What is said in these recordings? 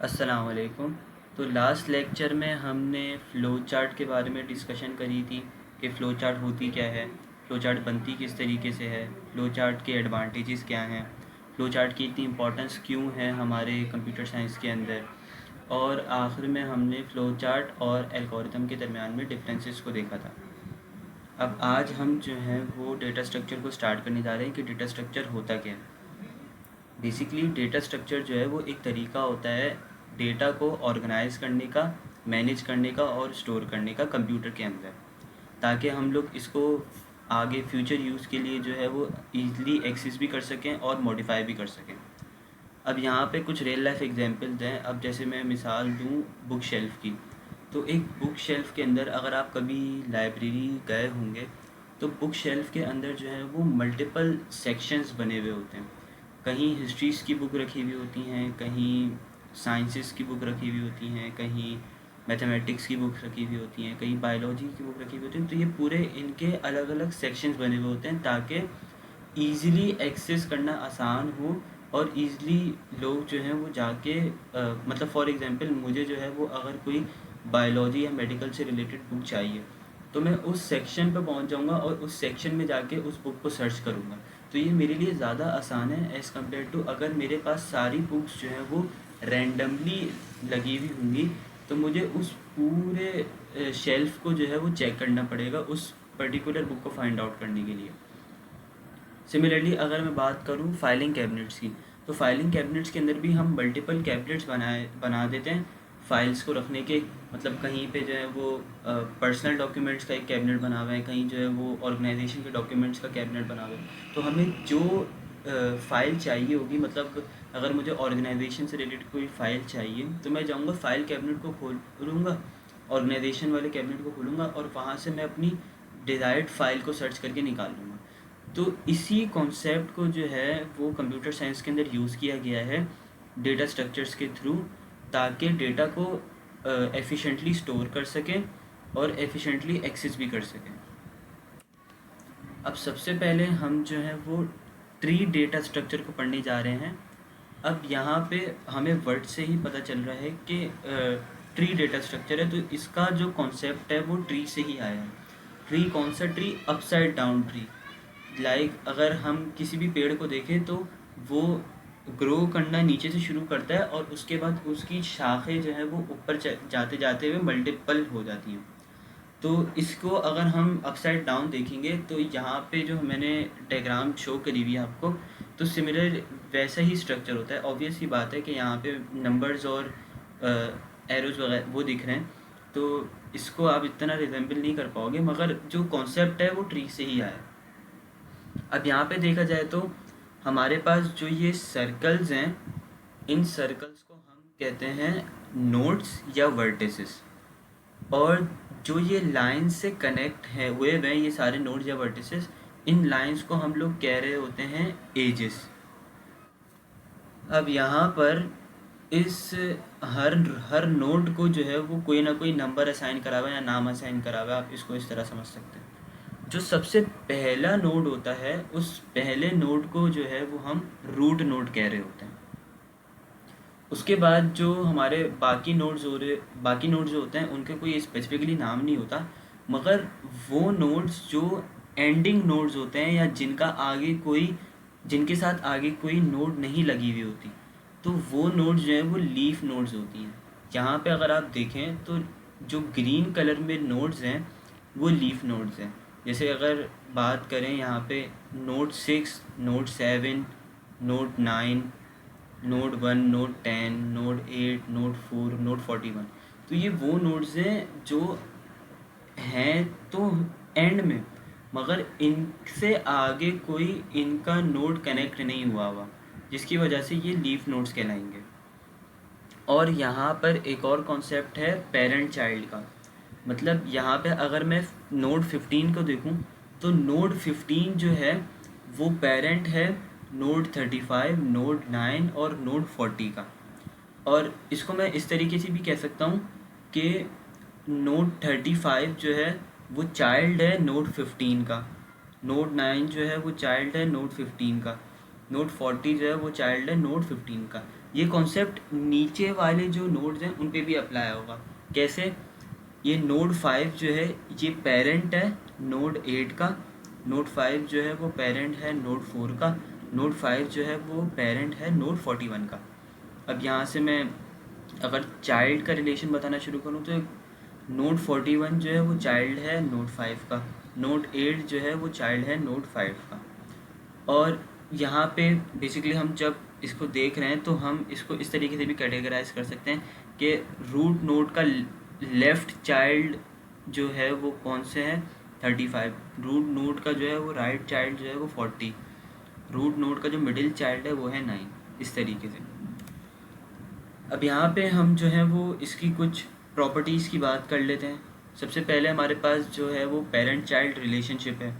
अस्सलाम वालेकुम। तो लास्ट लेक्चर में हमने फ़्लो चार्ट के बारे में डिस्कशन करी थी कि फ़्लो चार्ट होती क्या है, फ़्लो चार्ट बनती किस तरीके से है, फ़्लो चार्ट के एडवांटेजेस क्या हैं, फ़्लो चार्ट की इतनी इम्पोर्टेंस क्यों है हमारे कंप्यूटर साइंस के अंदर, और आखिर में हमने फ़्लो चार्ट और एल्गोरिथम के दरमियान में डिफरेंसेस को देखा था। अब आज हम जो हैं वो डेटा स्ट्रक्चर को स्टार्ट करने जा रहे हैं कि डेटा स्ट्रक्चर होता क्या है। बेसिकली डेटा स्ट्रक्चर जो है वो एक तरीका होता है डेटा को ऑर्गेनाइज करने का, मैनेज करने का और स्टोर करने का कंप्यूटर के अंदर, ताकि हम लोग इसको आगे फ्यूचर यूज़ के लिए जो है वो ईज़िली एक्सेस भी कर सकें और मॉडिफाई भी कर सकें। अब यहाँ पे कुछ रियल लाइफ एग्जांपल्स हैं। अब जैसे मैं मिसाल दूँ बुक शेल्फ़ की, तो एक बुक शेल्फ़ के अंदर अगर आप कभी लाइब्रेरी गए होंगे तो बुक शेल्फ़ के अंदर जो है वो मल्टीपल सेक्शंस बने हुए होते हैं। कहीं हिस्ट्रीज़ की बुक रखी हुई होती हैं, कहीं साइंसेस की बुक रखी हुई होती हैं, कहीं मैथमेटिक्स की बुक रखी हुई होती हैं, कहीं बायोलॉजी की बुक रखी हुई होती हैं। तो ये पूरे इनके अलग अलग सेक्शंस बने हुए होते हैं ताकि ईज़िली एक्सेस करना आसान हो और ईज़िली लोग जो हैं वो जाके मतलब फॉर एग्ज़ाम्पल मुझे जो है वो अगर कोई बायोलॉजी या मेडिकल से रिलेटेड बुक चाहिए तो मैं उस सेक्शन पे पहुंच जाऊंगा और उस सेक्शन में जाके उस बुक को सर्च करूंगा। तो ये मेरे लिए ज़्यादा आसान है एज़ कम्पेयर टू अगर मेरे पास सारी बुक्स जो हैं वो रैंडमली लगी हुई होंगी, तो मुझे उस पूरे शेल्फ़ को जो है वो चेक करना पड़ेगा उस पर्टिकुलर बुक को फाइंड आउट करने के लिए। सिमिलरली अगर मैं बात करूँ फाइलिंग कैबिनेट्स की, तो फाइलिंग कैबिनेट्स के अंदर भी हम मल्टीपल कैबिनेट्स बना देते हैं फ़ाइल्स को रखने के। मतलब कहीं पे जो है वो पर्सनल डॉक्यूमेंट्स का एक कैबिनेट बना हुआ है, कहीं जो है वो ऑर्गेनाइजेशन के डॉक्यूमेंट्स का कैबिनेट बना हुआ है। तो हमें जो फ़ाइल चाहिए होगी, मतलब अगर मुझे ऑर्गेनाइजेशन से रिलेटेड कोई फ़ाइल चाहिए तो मैं जाऊँगा फ़ाइल कैबिनेट को खोलूँगा, ऑर्गेनाइजेशन वाले कैबिनेट को खोलूँगा और वहाँ से मैं अपनी डिज़ायर्ड फ़ाइल को सर्च करके निकाल लूँगा। तो इसी कॉन्सेप्ट को जो है वो कंप्यूटर साइंस के अंदर यूज़ किया गया है डेटा स्ट्रक्चर्स के थ्रू, ताकि डेटा को एफिशिएंटली स्टोर कर सकें और एफिशिएंटली एक्सेस भी कर सकें। अब सबसे पहले हम जो है वो ट्री डेटा स्ट्रक्चर को पढ़ने जा रहे हैं। अब यहाँ पे हमें वर्ड से ही पता चल रहा है कि ट्री डेटा स्ट्रक्चर है, तो इसका जो कॉन्सेप्ट है वो ट्री से ही आया है। ट्री कौन सा ट्री? Upside down tree. अगर हम किसी भी पेड़ को देखें तो वो ग्रो करना नीचे से शुरू करता है और उसके बाद उसकी शाखें जो है वो ऊपर जाते जाते हुए मल्टीपल हो जाती हैं। तो इसको अगर हम अपसाइड डाउन देखेंगे तो यहाँ पे जो मैंने डायग्राम शो करी हुई है आपको, तो सिमिलर वैसा ही स्ट्रक्चर होता है। ऑब्वियस ही बात है कि यहाँ पे नंबर्स और एरोज वगैरह वो दिख रहे हैं, तो इसको आप इतना रिजेंबल नहीं कर पाओगे, मगर जो कॉन्सेप्ट है वो ट्री से ही आया है। अब यहाँ पे देखा जाए तो हमारे पास जो ये सर्कल्स हैं, इन सर्कल्स को हम कहते हैं नोड्स या वर्टिसेस, और जो ये लाइन से कनेक्ट है हुए हैं ये सारे नोड्स या वर्टिसेस, इन लाइंस को हम लोग कह रहे होते हैं एजेस। अब यहाँ पर इस हर हर नोड को जो है वो कोई ना कोई नंबर असाइन करा हुआ है या नाम असाइन करा हुआ है, आप इसको इस तरह समझ सकते हैं। जो सबसे पहला नोड होता है उस पहले नोड को जो है वो हम रूट नोड कह रहे होते हैं। उसके बाद जो हमारे बाकी नोड्स जो होते हैं उनके कोई स्पेसिफिकली नाम नहीं होता, मगर वो नोड्स जो एंडिंग नोड्स होते हैं या जिनके साथ आगे कोई नोड नहीं लगी हुई होती, तो वो नोड्स जो हैं वो लीफ नोड्स होती हैं। यहाँ पे अगर आप देखें तो जो ग्रीन कलर में नोड्स हैं वो लीफ नोड्स हैं। जैसे अगर बात करें यहाँ पे node 6, node 7, node 9, node 1, node 10, node 8, node 4, node 41, तो ये वो नोड्स हैं जो हैं तो एंड में, मगर इनसे आगे कोई इनका नोड कनेक्ट नहीं हुआ, जिसकी वजह से ये लीफ नोड्स कहलाएंगे। और यहाँ पर एक और कॉन्सेप्ट है पेरेंट चाइल्ड का। मतलब यहाँ पे अगर मैं नोड 15 को देखूँ तो नोड 15 जो है वो पेरेंट है नोड 35, नोड 9 और नोड 40 का। और इसको मैं इस तरीके से भी कह सकता हूँ कि नोड 35 जो है वो चाइल्ड है नोड 15 का, नोड 9 जो है वो चाइल्ड है नोड 15 का, नोड 40 जो है वो चाइल्ड है नोड 15 का। ये कॉन्सेप्ट नीचे वाले जो नोड्स हैं उन पे भी अप्लाई होगा। कैसे? ये नोड 5 जो है ये पेरेंट है नोड 8 का, नोड 5 जो है वो पेरेंट है नोड 4 का, नोड 5 जो है वो पेरेंट है नोड 41 का। अब यहाँ से मैं अगर चाइल्ड का रिलेशन बताना शुरू करूँ तो नोड 41 जो है वो चाइल्ड है नोड 5 का, नोड 8 जो है वो चाइल्ड है नोड 5 का। और यहाँ पे बेसिकली हम जब इसको देख रहे हैं तो हम इसको इस तरीके से भी कैटेगराइज कर सकते हैं कि रूट नोड का लेफ़्ट चाइल्ड जो है वो कौन से हैं 35, रूट नोड का जो है वो राइट चाइल्ड जो है वो 40, रूट नोड का जो मिडिल चाइल्ड है वो है 9, इस तरीके से। अब यहाँ पे हम जो है वो इसकी कुछ प्रॉपर्टीज़ की बात कर लेते हैं। सबसे पहले हमारे पास जो है वो पेरेंट चाइल्ड रिलेशनशिप है,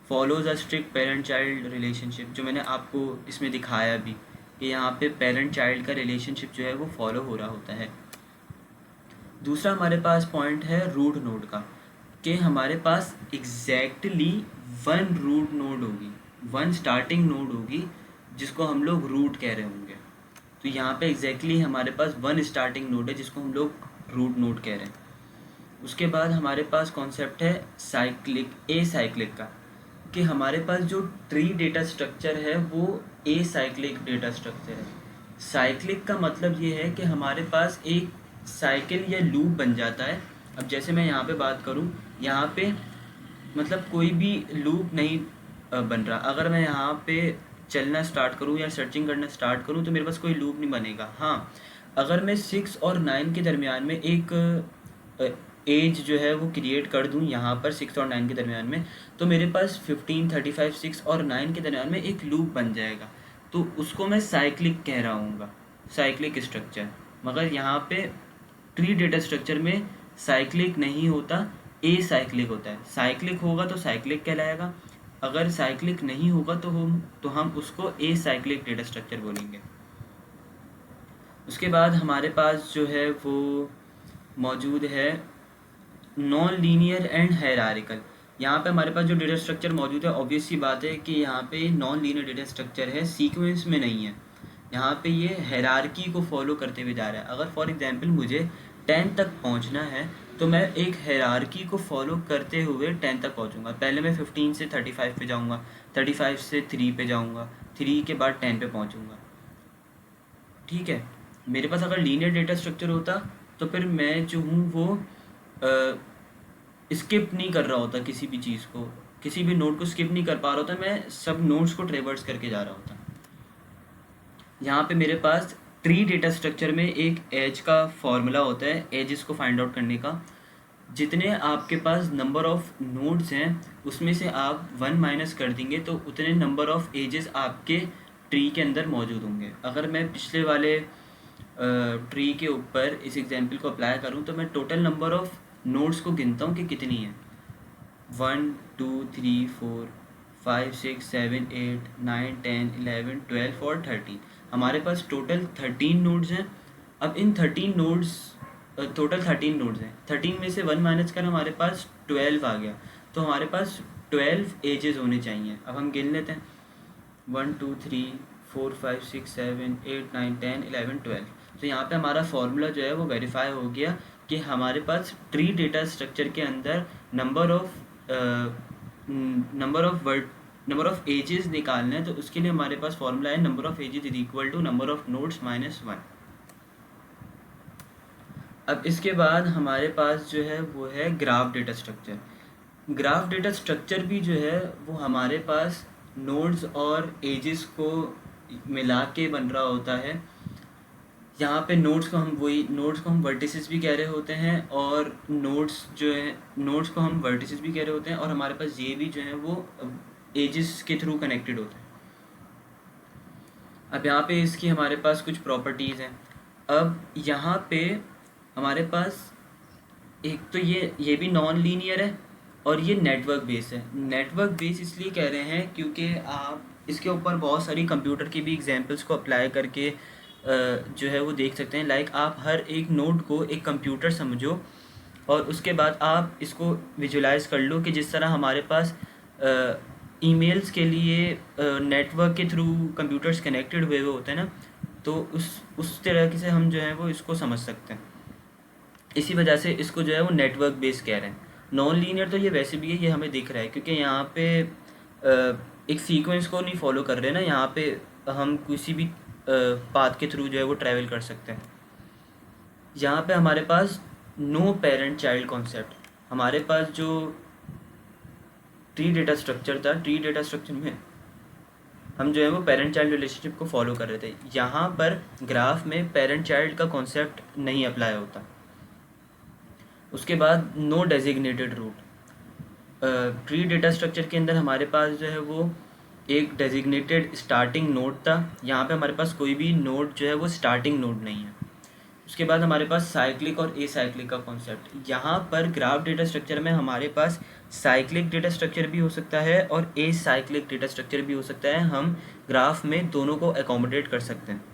follows a strict parent child relationship, जो मैंने आपको इसमें दिखाया भी कि यहाँ पे पेरेंट चाइल्ड का रिलेशनशिप जो है वो फॉलो हो रहा होता है। दूसरा हमारे पास पॉइंट है रूट नोड का, कि हमारे पास एग्जैक्टली वन रूट नोड होगी, वन स्टार्टिंग नोड होगी जिसको हम लोग रूट कह रहे होंगे। तो यहाँ पे एग्जैक्टली हमारे पास वन स्टार्टिंग नोड है जिसको हम लोग रूट नोड कह रहे हैं। उसके बाद हमारे पास कॉन्सेप्ट है साइक्लिक, ए साइक्लिक का, कि हमारे पास जो ट्री डेटा स्ट्रक्चर है वो ए साइक्लिक डेटा स्ट्रक्चर है। साइक्लिक का मतलब ये है कि हमारे पास एक साइकिल या लूप बन जाता है। अब जैसे मैं यहाँ पे बात करूँ, यहाँ पे मतलब कोई भी लूप नहीं बन रहा। अगर मैं यहाँ पे चलना स्टार्ट करूँ या सर्चिंग करना स्टार्ट करूँ तो मेरे पास कोई लूप नहीं बनेगा। हाँ, अगर मैं 6 और 9 के दरमियान में एक एज जो है वो क्रिएट कर दूँ यहाँ पर 6 और 9 के दरमियान में, तो मेरे पास 15, 35, 6 और 9 के दरमियान में एक लूप बन जाएगा। तो उसको मैं साइक्लिक कह रहा हूँगा, साइक्लिक स्ट्रक्चर। मगर यहाँ पे ट्री डेटा स्ट्रक्चर में साइक्लिक नहीं होता, ए साइक्लिक होता है। साइक्लिक होगा तो साइक्लिक कहलाएगा, अगर साइक्लिक नहीं होगा तो हम उसको ए साइक्लिक डेटा स्ट्रक्चर बोलेंगे। उसके बाद हमारे पास जो है वो मौजूद है नॉन लीनियर एंड हायरार्किकल। यहाँ पे हमारे पास जो डेटा स्ट्रक्चर मौजूद है, ऑब्वियस सी बात है कि यहाँ पे नॉन लीनियर डेटा स्ट्रक्चर है, सीक्वेंस में नहीं है। यहाँ पे ये हायरार्की को फॉलो करते हुए जा रहा है। अगर फॉर एग्जांपल मुझे 10 तक पहुँचना है तो मैं एक हायरार्की को फॉलो करते हुए 10 तक पहुँचूँगा। पहले मैं 15 से 35 पे जाऊँगा, 35 से 3 पे जाऊँगा, 3 के बाद 10 पे पहुँचूँगा। ठीक है, मेरे पास अगर लीनियर डेटा स्ट्रक्चर होता तो फिर मैं जो हूँ वो स्किप नहीं कर रहा होता किसी भी चीज़ को, किसी भी नोड को स्किप नहीं कर पा रहा होता, मैं सब नोड्स को ट्रेवर्स करके जा रहा होता। यहाँ पे मेरे पास ट्री डेटा स्ट्रक्चर में एक एज का फॉर्मूला होता है एजेस को फाइंड आउट करने का। जितने आपके पास नंबर ऑफ़ नोड्स हैं उसमें से आप 1 माइनस कर देंगे तो उतने नंबर ऑफ़ एजेस आपके ट्री के अंदर मौजूद होंगे। अगर मैं पिछले वाले ट्री के ऊपर इस एग्जांपल को अप्लाई करूं तो मैं टोटल नंबर ऑफ़ नोड्स को गिनता हूं कि कितनी है। 1 2 3 4 5 6 7 8 9 10 11 12 और 13, हमारे पास टोटल 13 नोड्स हैं। अब इन 13 नोड्स टोटल 13 नोड्स हैं, 13 में से 1 माइनस कर हमारे पास 12 आ गया, तो हमारे पास 12 एजेस होने चाहिए। अब हम गिन लेते हैं 1 2 3 4 5 6 7 8 9 10 11 12। तो यहाँ पे हमारा फॉर्मूला जो है वो वेरीफाई हो गया कि हमारे पास ट्री डेटा स्ट्रक्चर के अंदर नंबर ऑफ एजेस निकालना है, तो उसके लिए हमारे पास फॉर्मूला है number of edges is equal to number of nodes minus 1। अब इसके बाद हमारे पास जो है वो है graph data structure. Graph data structure भी जो है वो हमारे पास नोड्स और एजेस को मिला के बन रहा होता है। यहाँ पे नोड्स को हम वर्टिसेस भी कह रहे होते हैं और नोड्स को हम वर्टिसेस भी कह रहे होते हैं, और हमारे पास ये भी जो है वो एजेस के थ्रू कनेक्टेड होते हैं। अब यहाँ पे इसकी हमारे पास कुछ प्रॉपर्टीज़ हैं। अब यहाँ पे हमारे पास एक तो ये भी नॉन लीनियर है और ये नेटवर्क बेस है। नेटवर्क बेस इसलिए कह रहे हैं क्योंकि आप इसके ऊपर बहुत सारी कंप्यूटर की भी एग्जांपल्स को अप्लाई करके जो है वो देख सकते हैं। लाइक आप हर एक नोड को एक कंप्यूटर समझो और उसके बाद आप इसको विजुलाइज कर लो कि जिस तरह हमारे पास ईमेल्स के लिए नेटवर्क के थ्रू कंप्यूटर्स कनेक्टेड हुए होते हैं ना, तो उस तरह से हम जो है वो इसको समझ सकते हैं। इसी वजह से इसको जो है वो नेटवर्क बेस्ड कह रहे हैं। नॉन लीनियर तो ये वैसे भी है, ये हमें दिख रहा है क्योंकि यहाँ पे एक सीक्वेंस को नहीं फॉलो कर रहे ना, यहाँ पे हम किसी भी पाथ के थ्रू जो है वो ट्रैवल कर सकते हैं। यहाँ पे हमारे पास नो पेरेंट चाइल्ड कॉन्सेप्ट, हमारे पास जो ट्री डेटा स्ट्रक्चर था, ट्री डेटा स्ट्रक्चर में हम जो है वो पेरेंट चाइल्ड रिलेशनशिप को फॉलो कर रहे थे। यहाँ पर ग्राफ में पेरेंट चाइल्ड का कॉन्सेप्ट नहीं अप्लाई होता। उसके बाद no designated root, tree data structure के अंदर हमारे पास जो है वो एक डेजिग्नेटेड स्टार्टिंग नोड था, यहाँ पे हमारे पास कोई भी नोड जो है वो स्टार्टिंग नोड नहीं है। उसके बाद हमारे पास साइक्लिक और एसाइक्लिक का कॉन्सेप्ट, यहाँ पर ग्राफ डेटा स्ट्रक्चर में हमारे पास साइक्लिक डेटा स्ट्रक्चर भी हो सकता है और एसाइक्लिक डेटा स्ट्रक्चर भी हो सकता है, हम ग्राफ में दोनों को एकोमोडेट कर सकते हैं।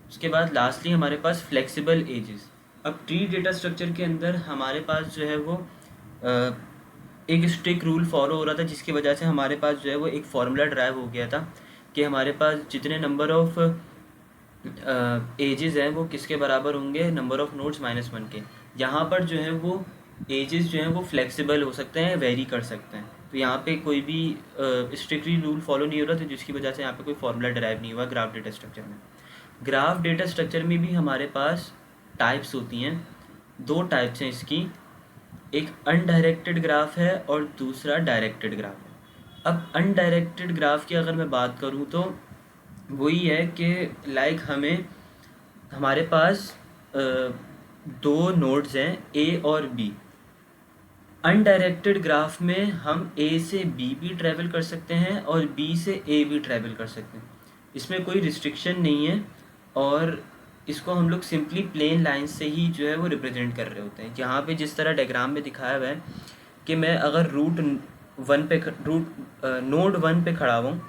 उसके बाद लास्टली हमारे पास फ्लेक्सिबल एजेस। अब ट्री डेटा स्ट्रक्चर के अंदर हमारे पास जो है वो एक स्ट्रिक्ट रूल फॉलो हो रहा था, जिसकी वजह से हमारे पास जो है वो एक फार्मूला ड्राइव हो गया था कि हमारे पास जितने नंबर ऑफ एजेस हैं वो किसके बराबर होंगे, नंबर ऑफ नोड्स -1 के। यहाँ पर जो है वो एजेस जो हैं वो फ्लेक्सिबल हो सकते हैं, वेरी कर सकते हैं। तो यहाँ पे कोई भी स्ट्रिक्टली रूल फॉलो नहीं हो रहा था, जिसकी वजह से यहाँ पे कोई फार्मूला ड्राइव नहीं हुआ ग्राफ डेटा स्ट्रक्चर में। ग्राफ डेटा स्ट्रक्चर में भी हमारे पास टाइप्स होती हैं, 2 टाइप्स हैं इसकी, एक अनडायरेक्टेड ग्राफ है और दूसरा डायरेक्टेड ग्राफ है। अब अनडायरेक्टेड ग्राफ की अगर मैं बात करूँ तो वही है कि हमें हमारे पास 2 नोड्स हैं ए और बी। अनडायरेक्टेड ग्राफ में हम ए से बी भी ट्रैवल कर सकते हैं और बी से ए भी ट्रैवल कर सकते हैं, इसमें कोई रिस्ट्रिक्शन नहीं है और इसको हम लोग सिंपली प्लेन लाइन से ही जो है वो रिप्रेजेंट कर रहे होते हैं। यहाँ पे जिस तरह डायग्राम में दिखाया हुआ है कि मैं अगर नोड 1 पे खड़ा हूँ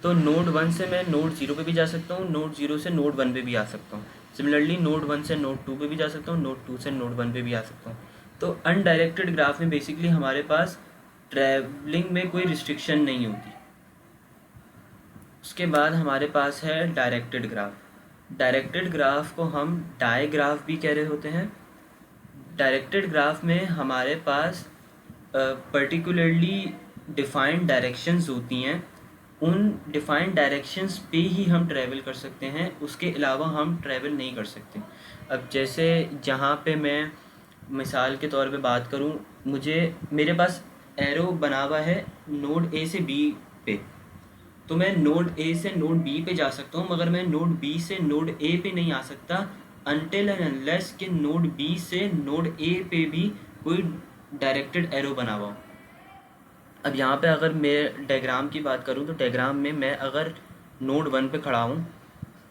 तो नोड 1 से मैं नोड 0 पे भी जा सकता हूँ, नोड 0 से नोड 1 पे भी आ सकता हूँ। सिमिलरली नोड 1 से नोड 2 पे भी जा सकता हूँ, नोड 2 से नोड 1 पे भी आ सकता हूँ। तो अनडायरेक्टेड ग्राफ में बेसिकली हमारे पास ट्रैवलिंग में कोई रिस्ट्रिक्शन नहीं होती। उसके बाद हमारे पास है डायरेक्टेड ग्राफ। डायरेक्टेड ग्राफ को हम डायग्राफ भी कह रहे होते हैं। डायरेक्टेड ग्राफ में हमारे पास पर्टिकुलरली डिफाइंड डायरेक्शंस होती हैं, उन डिफाइंड डायरेक्शंस पे ही हम ट्रैवल कर सकते हैं, उसके अलावा हम ट्रैवल नहीं कर सकते। अब जैसे जहाँ पे मैं मिसाल के तौर पे बात करूँ, मेरे पास एरो बना हुआ है नोड ए से बी पे, तो मैं नोड ए से नोड बी पे जा सकता हूँ, मगर मैं नोड बी से नोड ए पे नहीं आ सकता अनटिल एंड अनलेस कि नोड बी से नोड ए पे भी कोई डायरेक्टेड एरो बना हुआ हो। अब यहाँ पे अगर मैं डायग्राम की बात करूँ तो डायग्राम में मैं अगर नोड 1 पे खड़ा हूँ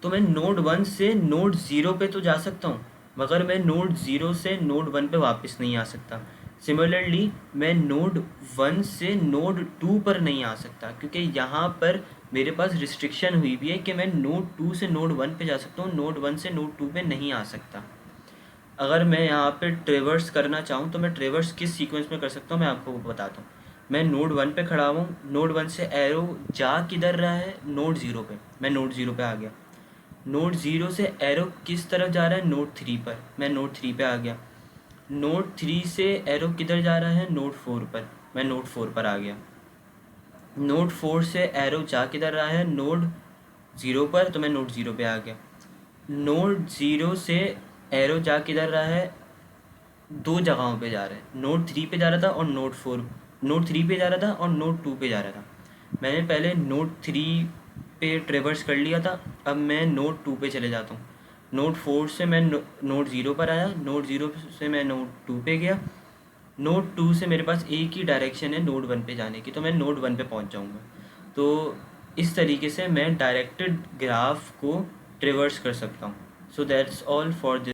तो मैं नोड 1 से नोड 0 पे तो जा सकता हूँ, मगर मैं नोड 0 से नोड 1 पे वापस नहीं आ सकता। सिमिलरली मैं नोड 1 से नोड 2 पर नहीं आ सकता, क्योंकि यहाँ पर मेरे पास रिस्ट्रिक्शन हुई भी है कि मैं नोड 2 से नोड 1 पे जा सकता हूँ, नोड 1 से नोड 2 पे नहीं आ सकता। अगर मैं यहाँ पे ट्रेवर्स करना चाहूँ तो मैं ट्रेवर्स किस सीक्वेंस में कर सकता हूँ मैं आपको बताता हूँ। मैं नोड 1 पे खड़ा हूँ, नोड 1 से एरो जा किधर रहा है, नोड 0 पे, मैं नोड 0 पे आ गया। नोड 0 से एरो किस तरफ जा रहा है, नोड 3 पर, मैं नोड 3 पे आ गया। नोड 3 से एरो किधर जा रहा है, नोड 4 पर, मैं नोड 4 पर आ गया। नोड 4 से एरो जा किधर रहा है, नोड 0 पर, तो मैं नोड 0 पे आ गया। नोड 0 से एरो जा किधर रहा है, 2 जगहों पे जा रहा है, नोड 3 पे जा रहा था और नोड 3 पे जा रहा था और नोड 2 पे जा रहा था। मैंने पहले नोड 3 पे ट्रेवर्स कर लिया था, अब मैं नोड 2 पे चले जाता हूँ। नोड 4 से मैं नोड 0 पर आया, नोड 0 से मैं नोड 2 पे गया। नोड 2 से मेरे पास एक ही डायरेक्शन है नोड 1 पे जाने की, तो मैं नोड 1 पे पहुँच जाऊँगा। तो इस तरीके से मैं डायरेक्टेड ग्राफ को ट्रेवर्स कर सकता हूँ। So that's all for this.